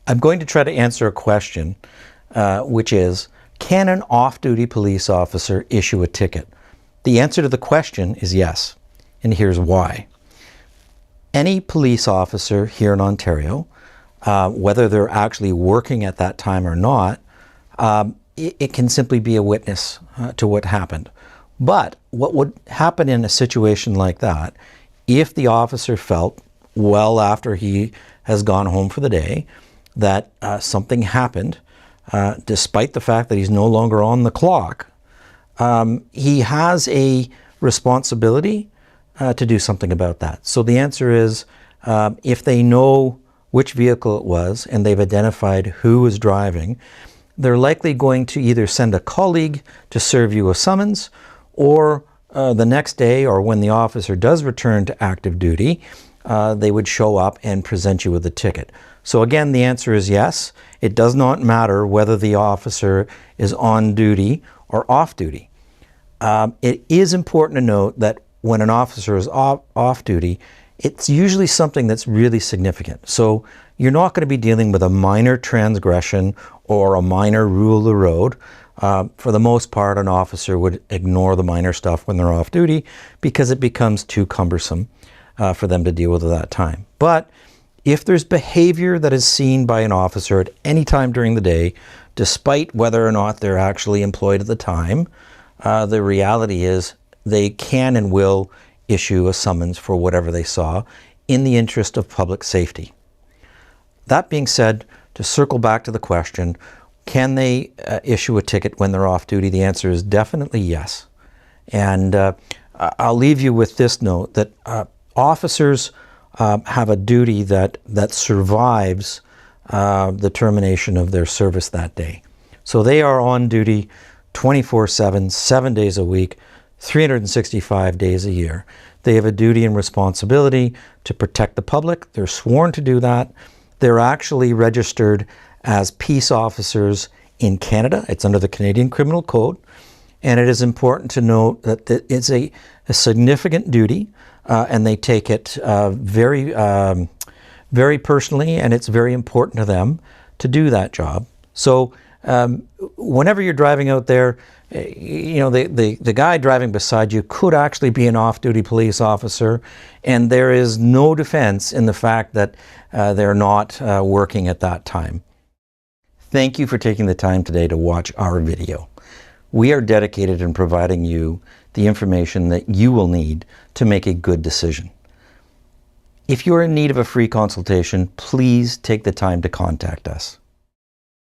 I'm going to try to answer a question, which is, can an off-duty police officer issue a ticket? The answer to the question is yes, and here's why. Any police officer here in Ontario, whether they're actually working at that time or not, it can simply be a witness to what happened. But what would happen in a situation like that, if the officer felt, well after he has gone home for the day, that something happened, despite the fact that he's no longer on the clock, he has a responsibility to do something about that. So the answer is, if they know which vehicle it was and they've identified who was driving, they're likely going to either send a colleague to serve you a summons, or the next day, or when the officer does return to active duty, they would show up and present you with a ticket. So again, the answer is yes. It does not matter whether the officer is on duty or off duty. It is important to note that when an officer is off duty, it's usually something that's really significant. So you're not going to be dealing with a minor transgression or a minor rule of the road. For the most part, an officer would ignore the minor stuff when they're off duty because it becomes too cumbersome for them to deal with at that time. But if there's behavior that is seen by an officer at any time during the day, despite whether or not they're actually employed at the time, the reality is they can and will issue a summons for whatever they saw in the interest of public safety. That being said, to circle back to the question, can they issue a ticket when they're off duty? The answer is definitely yes. And I'll leave you with this note, that officers have a duty that survives the termination of their service that day. So they are on duty 24/7, 7 days a week, 365 days a year. They have a duty and responsibility to protect the public. They're sworn to do that. They're actually registered as peace officers in Canada. It's under the Canadian Criminal Code. And it is important to note that it's a significant duty, and they take it very personally, and it's very important to them to do that job. So whenever you're driving out there, you know, the guy driving beside you could actually be an off-duty police officer, and there is no defense in the fact that they're not working at that time. Thank you for taking the time today to watch our video. We are dedicated in providing you the information that you will need to make a good decision. If you're in need of a free consultation, please take the time to contact us.